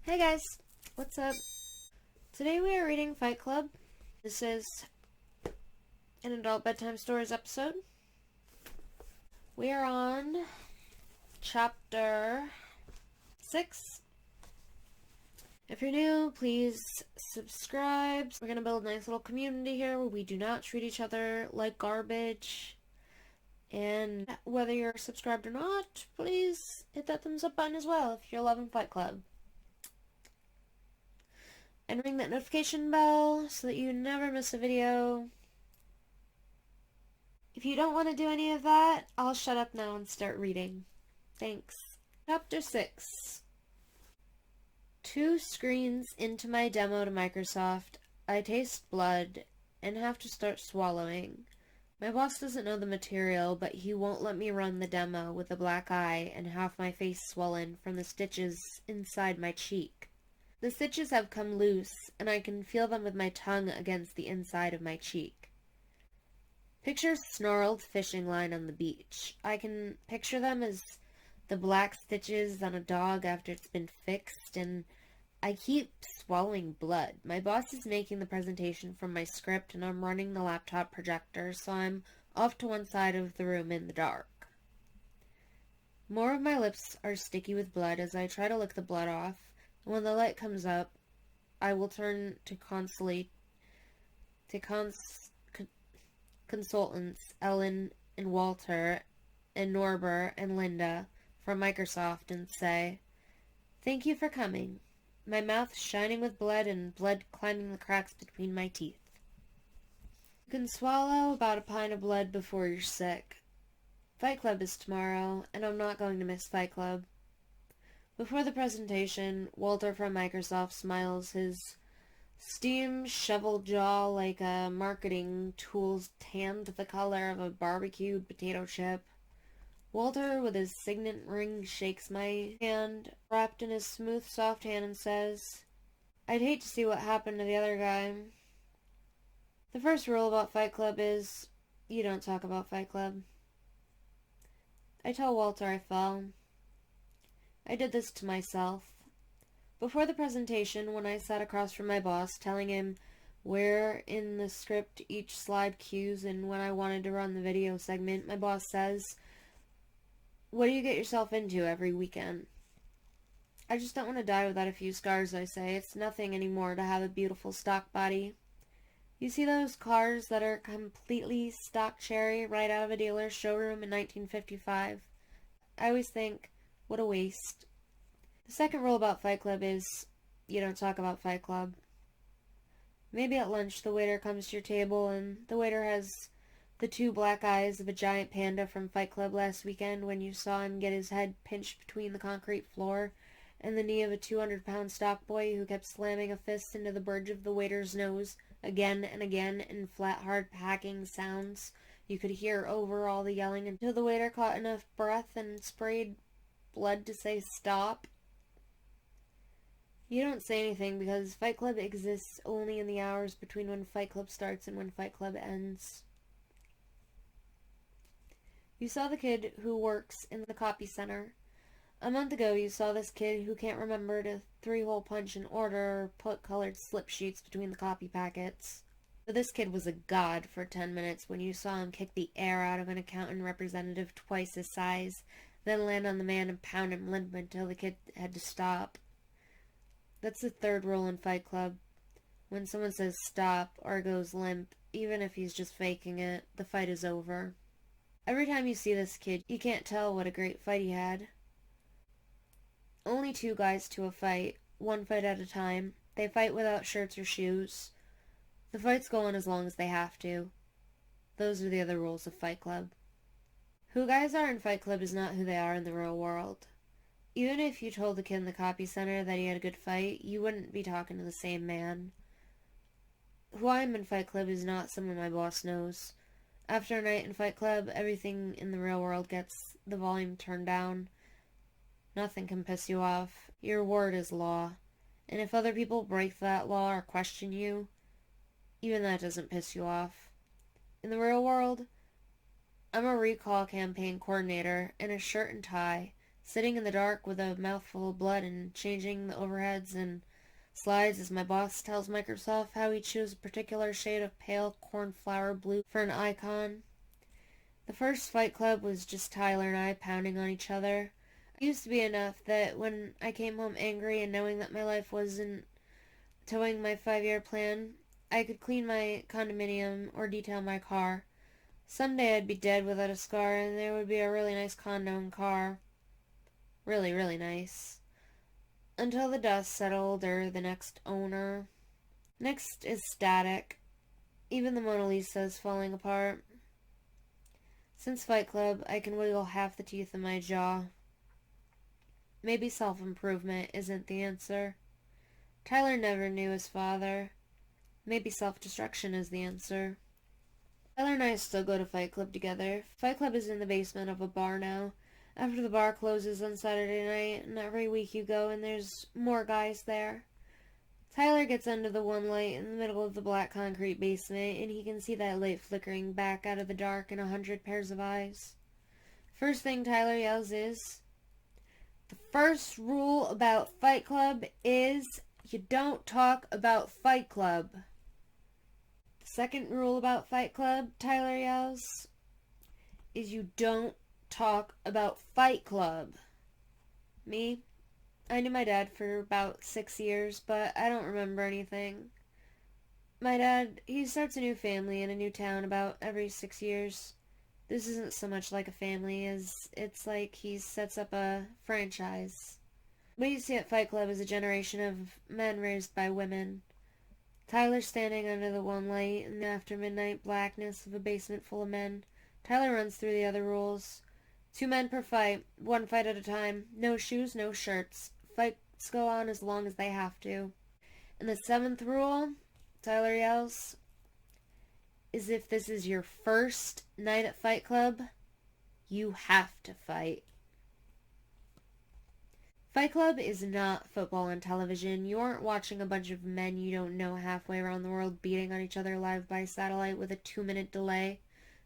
Hey guys, what's up? Today we are reading Fight Club. This is an Adult Bedtime Stories episode. We are on chapter 6. If you're new, please subscribe. We're going to build a nice little community here where we do not treat each other like garbage. And whether you're subscribed or not, please hit that thumbs up button as well if you're loving Fight Club. And ring that notification bell so that you never miss a video. If you don't want to do any of that, I'll shut up now and start reading. Thanks. Chapter 6. 2 screens into my demo to Microsoft, I taste blood and have to start swallowing. My boss doesn't know the material, but he won't let me run the demo with a black eye and half my face swollen from the stitches inside my cheek. The stitches have come loose, and I can feel them with my tongue against the inside of my cheek. Picture snarled fishing line on the beach. I can picture them as the black stitches on a dog after it's been fixed, and I keep swallowing blood. My boss is making the presentation from my script, and I'm running the laptop projector, so I'm off to one side of the room in the dark. More of my lips are sticky with blood as I try to lick the blood off. When the light comes up, I will turn to consultants Ellen and Walter and Norbert and Linda from Microsoft and say, "Thank you for coming." My mouth shining with blood and blood climbing the cracks between my teeth. You can swallow about a pint of blood before you're sick. Fight Club is tomorrow, and I'm not going to miss Fight Club. Before the presentation, Walter from Microsoft smiles his steam shovel jaw like a marketing tool's tanned the color of a barbecued potato chip. Walter, with his signet ring, shakes my hand, wrapped in his smooth, soft hand, and says, "I'd hate to see what happened to the other guy." The first rule about Fight Club is, you don't talk about Fight Club. I tell Walter I fell. I did this to myself. Before the presentation, when I sat across from my boss, telling him where in the script each slide cues and when I wanted to run the video segment, my boss says, "What do you get yourself into every weekend?" "I just don't want to die without a few scars," I say. "It's nothing anymore to have a beautiful stock body. You see those cars that are completely stock cherry right out of a dealer's showroom in 1955? I always think, what a waste." The second rule about Fight Club is, you don't talk about Fight Club. Maybe at lunch the waiter comes to your table and the waiter has the 2 black eyes of a giant panda from Fight Club last weekend when you saw him get his head pinched between the concrete floor and the knee of a 200-pound stock boy who kept slamming a fist into the bridge of the waiter's nose again and again in flat, hard packing sounds you could hear over all the yelling until the waiter caught enough breath and sprayed blood to say stop. You don't say anything because Fight Club exists only in the hours between when Fight Club starts and when Fight Club ends. You saw the kid who works in the copy center. A month ago you saw this kid who can't remember to 3-hole punch an order or put colored slip sheets between the copy packets. But this kid was a god for 10 minutes when you saw him kick the air out of an accountant representative twice his size, then land on the man and pound him limp until the kid had to stop. That's the third rule in Fight Club. When someone says stop or goes limp, even if he's just faking it, the fight is over. Every time you see this kid, you can't tell what a great fight he had. Only 2 guys to a fight, 1 fight at a time. They fight without shirts or shoes. The fights go on as long as they have to. Those are the other rules of Fight Club. Who guys are in Fight Club is not who they are in the real world. Even if you told the kid in the copy center that he had a good fight, you wouldn't be talking to the same man. Who I am in Fight Club is not someone my boss knows. After a night in Fight Club, everything in the real world gets the volume turned down. Nothing can piss you off. Your word is law. And if other people break that law or question you, even that doesn't piss you off. In the real world, I'm a recall campaign coordinator in a shirt and tie, sitting in the dark with a mouthful of blood and changing the overheads and slides as my boss tells Microsoft how he chose a particular shade of pale cornflower blue for an icon. The first Fight Club was just Tyler and I pounding on each other. It used to be enough that when I came home angry and knowing that my life wasn't towing my 5-year plan, I could clean my condominium or detail my car. Someday I'd be dead without a scar and there would be a really nice condo and car. Really, really nice. Until the dust settled or the next owner. Next is static. Even the Mona Lisa is falling apart. Since Fight Club, I can wiggle half the teeth in my jaw. Maybe self-improvement isn't the answer. Tyler never knew his father. Maybe self-destruction is the answer. Tyler and I still go to Fight Club together. Fight Club is in the basement of a bar now. After the bar closes on Saturday night, and every week you go and there's more guys there. Tyler gets under the one light in the middle of the black concrete basement, and he can see that light flickering back out of the dark in 100 pairs of eyes. First thing Tyler yells is, "The first rule about Fight Club is you don't talk about Fight Club." The second rule about Fight Club, Tyler yells, is you don't talk about Fight Club. Me? I knew my dad for about 6 years, but I don't remember anything. My dad, he starts a new family in a new town about every 6 years. This isn't so much like a family as it's like he sets up a franchise. What you see at Fight Club is a generation of men raised by women. Tyler's standing under the one light in the after-midnight blackness of a basement full of men. Tyler runs through the other rules. 2 men per fight, 1 fight at a time, no shoes, no shirts. Fights go on as long as they have to. And the 7th rule, Tyler yells, is if this is your first night at Fight Club, you have to fight. Fight Club is not football on television. You aren't watching a bunch of men you don't know halfway around the world beating on each other live by satellite with a 2-minute delay.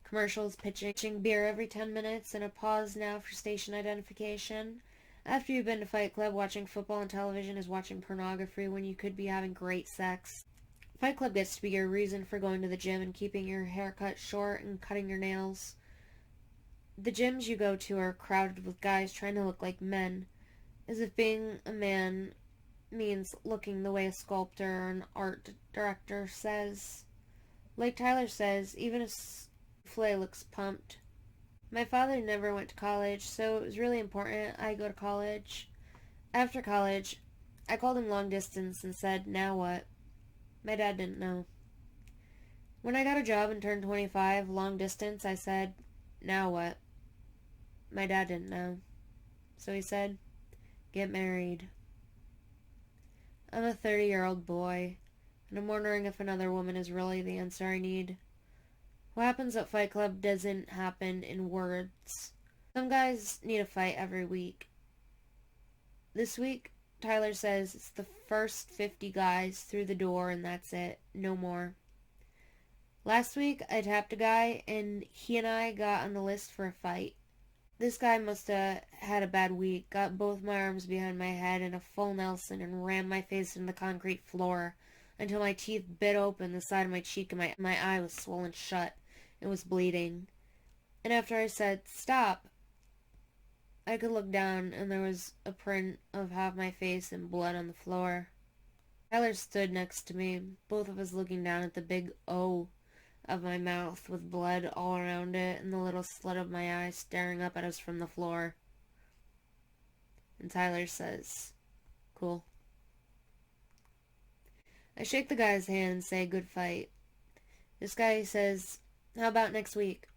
Commercials pitching beer every 10 minutes and a pause now for station identification. After you've been to Fight Club, watching football on television is watching pornography when you could be having great sex. Fight Club gets to be your reason for going to the gym and keeping your hair cut short and cutting your nails. The gyms you go to are crowded with guys trying to look like men, as if being a man means looking the way a sculptor or an art director says. Like Tyler says, even a souffle looks pumped. My father never went to college, so it was really important I go to college. After college, I called him long distance and said, "Now what?" My dad didn't know. When I got a job and turned 25, long distance, I said, "Now what?" My dad didn't know. So he said, "Get married." I'm a 30-year-old boy, and I'm wondering if another woman is really the answer I need. What happens at Fight Club doesn't happen in words. Some guys need a fight every week. This week, Tyler says it's the first 50 guys through the door and that's it. No more. Last week, I tapped a guy and he and I got on the list for a fight. This guy must have had a bad week, got both my arms behind my head in a full Nelson and rammed my face into the concrete floor until my teeth bit open the side of my cheek and my eye was swollen shut and was bleeding. And after I said, "Stop," I could look down and there was a print of half my face and blood on the floor. Tyler stood next to me, both of us looking down at the big O of my mouth with blood all around it and the little slit of my eye staring up at us from the floor. And Tyler says, "Cool." I shake the guy's hand and say, "Good fight." This guy says, "How about next week?"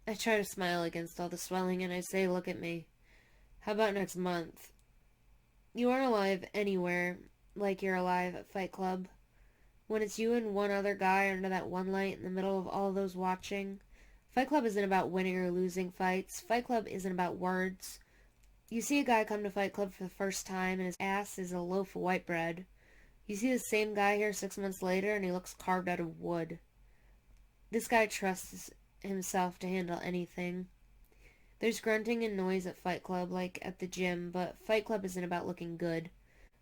I try to smile against all the swelling and I say, "Look at me. How about next month?" You aren't alive anywhere like you're alive at Fight Club. When it's you and one other guy under that one light in the middle of all those watching. Fight Club isn't about winning or losing fights. Fight Club isn't about words. You see a guy come to Fight Club for the first time and his ass is a loaf of white bread. You see the same guy here 6 months later and he looks carved out of wood. This guy trusts himself to handle anything. There's grunting and noise at Fight Club like at the gym, but Fight Club isn't about looking good.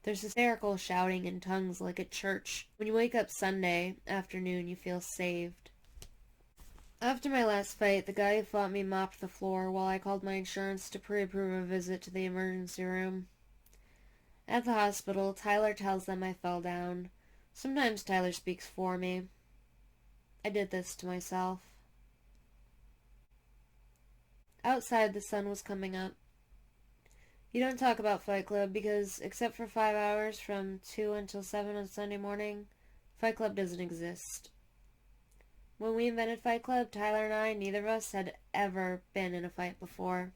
There's hysterical shouting in tongues like at church. When you wake up Sunday afternoon, you feel saved. After my last fight, the guy who fought me mopped the floor while I called my insurance to pre-approve a visit to the emergency room. At the hospital, Tyler tells them I fell down. Sometimes Tyler speaks for me. I did this to myself. Outside, the sun was coming up. You don't talk about Fight Club because, except for 5 hours from 2 until 7 on Sunday morning, Fight Club doesn't exist. When we invented Fight Club, Tyler and I, neither of us had ever been in a fight before.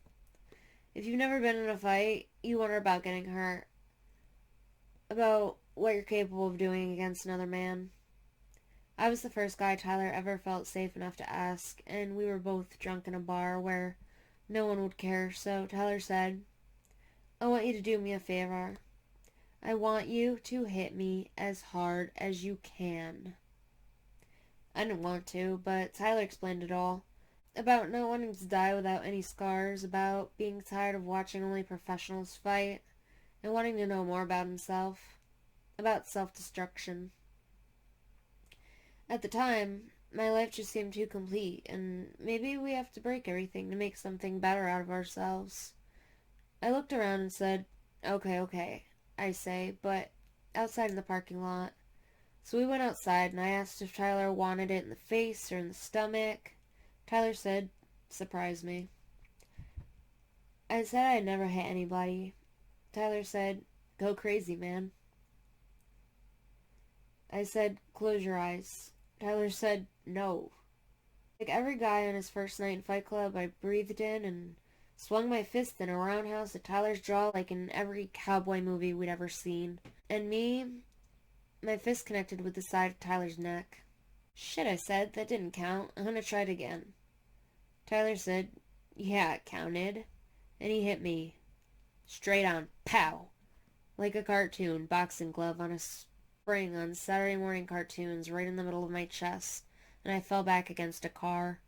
If you've never been in a fight, you wonder about getting hurt. About what you're capable of doing against another man. I was the first guy Tyler ever felt safe enough to ask, and we were both drunk in a bar where no one would care, so Tyler said, I want you to do me a favor. I want you to hit me as hard as you can. I didn't want to, but Tyler explained it all. About not wanting to die without any scars, about being tired of watching only professionals fight, and wanting to know more about himself, about self-destruction. At the time, my life just seemed too complete, and maybe we have to break everything to make something better out of ourselves. I looked around and said, okay, I say, but outside in the parking lot. So we went outside, and I asked if Tyler wanted it in the face or in the stomach. Tyler said, surprise me. I said I'd never hit anybody. Tyler said, go crazy, man. I said, close your eyes. Tyler said, no. Like every guy on his first night in Fight Club, I breathed in and swung my fist in a roundhouse at Tyler's jaw like in every cowboy movie we'd ever seen. And me, my fist connected with the side of Tyler's neck. Shit, I said, that didn't count. I'm gonna try it again. Tyler said, yeah, it counted. And he hit me. Straight on. Pow! Like a cartoon boxing glove on a spring on Saturday morning cartoons right in the middle of my chest, and I fell back against a car.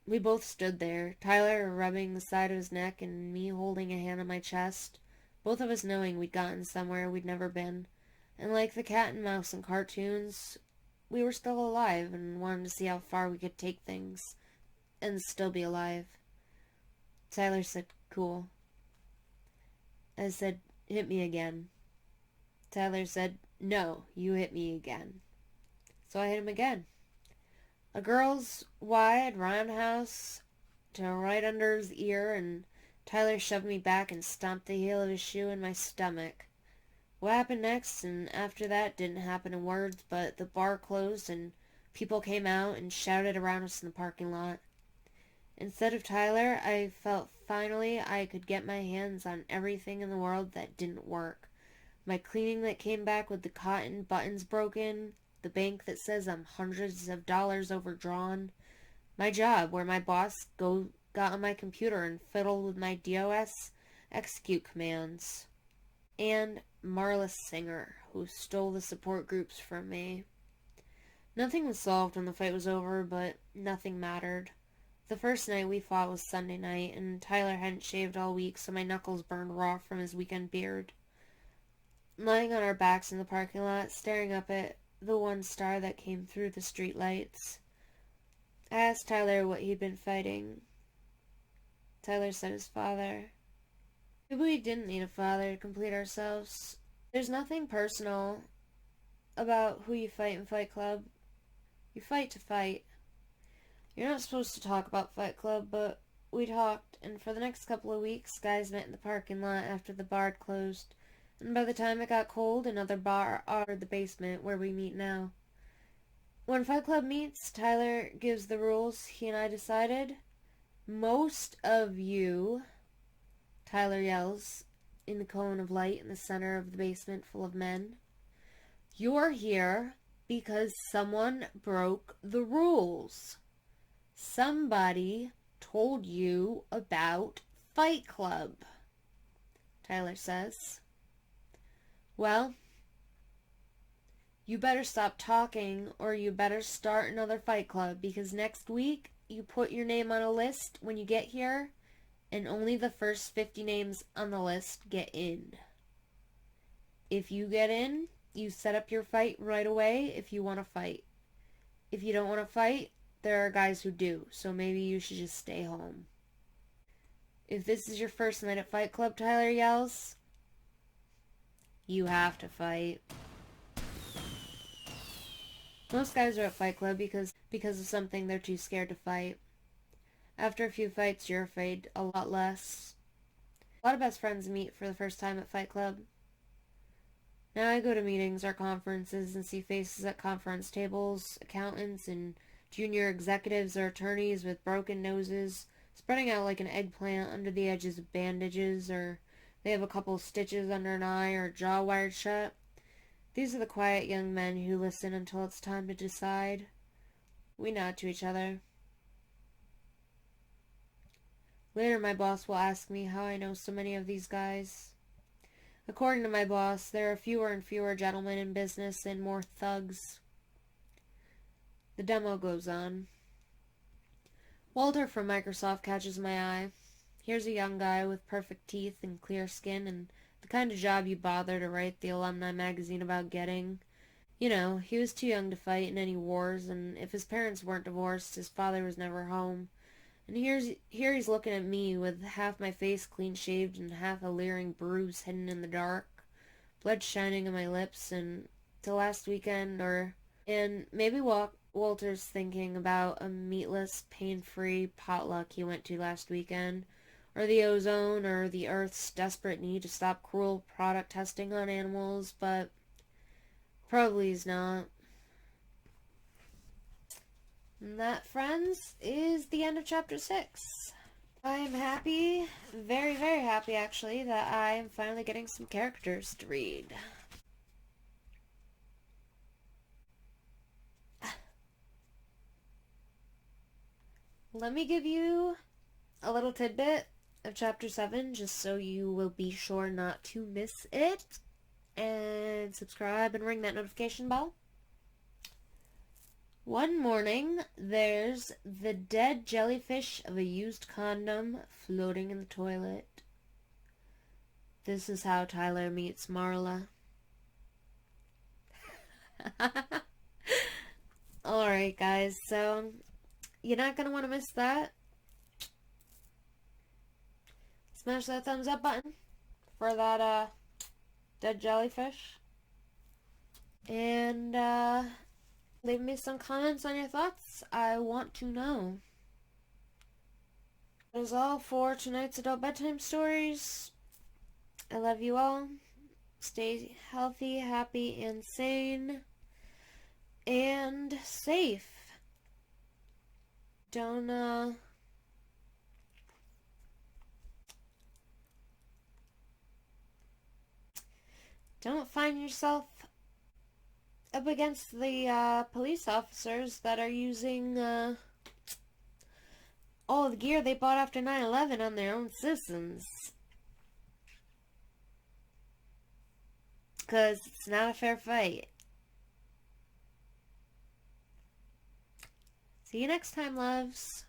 We both stood there, Tyler rubbing the side of his neck and me holding a hand on my chest, both of us knowing we'd gotten somewhere we'd never been. And like the cat and mouse in cartoons, we were still alive and wanted to see how far we could take things and still be alive. Tyler said, cool. I said, hit me again. Tyler said, no, you hit me again. So I hit him again. A girl's wide roundhouse to right under his ear, and Tyler shoved me back and stomped the heel of his shoe in my stomach. What happened next and after that didn't happen in words, but the bar closed and people came out and shouted around us in the parking lot. Instead of Tyler, I felt finally I could get my hands on everything in the world that didn't work. My cleaning that came back with the cotton buttons broken, the bank that says I'm hundreds of dollars overdrawn, my job where my boss got on my computer and fiddled with my DOS execute commands, and Marla Singer, who stole the support groups from me. Nothing was solved when the fight was over, but nothing mattered. The first night we fought was Sunday night, and Tyler hadn't shaved all week, so my knuckles burned raw from his weekend beard. Lying on our backs in the parking lot, staring up at the one star that came through the street lights, I asked Tyler what he'd been fighting. Tyler said his father. Maybe we didn't need a father to complete ourselves. There's nothing personal about who you fight in Fight Club. You fight to fight. You're not supposed to talk about Fight Club, but we talked, and for the next couple of weeks, guys met in the parking lot after the bar had closed, and by the time it got cold, another bar or the basement where we meet now. When Fight Club meets, Tyler gives the rules he and I decided. Most of you, Tyler yells in the cone of light in the center of the basement full of men, you're here because someone broke the rules. Somebody told you about Fight Club, Tyler says. Well, you better stop talking or you better start another Fight Club, because next week you put your name on a list when you get here and only the first 50 names on the list get in. If you get in, you set up your fight right away if you want to fight. If you don't want to fight, there are guys who do, so maybe you should just stay home. If this is your first night at Fight Club, Tyler yells, you have to fight. Most guys are at Fight Club because of something they're too scared to fight. After a few fights, you're afraid a lot less. A lot of best friends meet for the first time at Fight Club. Now I go to meetings or conferences and see faces at conference tables, accountants and junior executives or attorneys with broken noses, spreading out like an eggplant under the edges of bandages, or they have a couple stitches under an eye or jaw wired shut. These are the quiet young men who listen until it's time to decide. We nod to each other. Later, my boss will ask me how I know so many of these guys. According to my boss, there are fewer and fewer gentlemen in business and more thugs. The demo goes on. Walter from Microsoft catches my eye. Here's a young guy with perfect teeth and clear skin and the kind of job you bother to write the alumni magazine about getting. You know, he was too young to fight in any wars, and if his parents weren't divorced, his father was never home. And here he's looking at me with half my face clean shaved and half a leering bruise hidden in the dark, blood shining on my lips, and to last weekend, and maybe Walter's thinking about a meatless, pain-free potluck he went to last weekend, or the ozone, or the Earth's desperate need to stop cruel product testing on animals, but probably he's not. And that, friends, is the end of chapter 6. I am happy, very, very happy actually, that I am finally getting some characters to read. Let me give you a little tidbit of chapter 7 just so you will be sure not to miss it. And subscribe and ring that notification bell. One morning, there's the dead jellyfish of a used condom floating in the toilet. This is how Tyler meets Marla. Alright, guys, so you're not going to want to miss that. Smash that thumbs up button for that dead jellyfish. And leave me some comments on your thoughts. I want to know. That is all for tonight's Adult Bedtime Stories. I love you all. Stay healthy, happy, and sane. And safe. Don't find yourself up against the police officers that are using all the gear they bought after 9/11 on their own citizens. Because it's not a fair fight. See you next time, loves.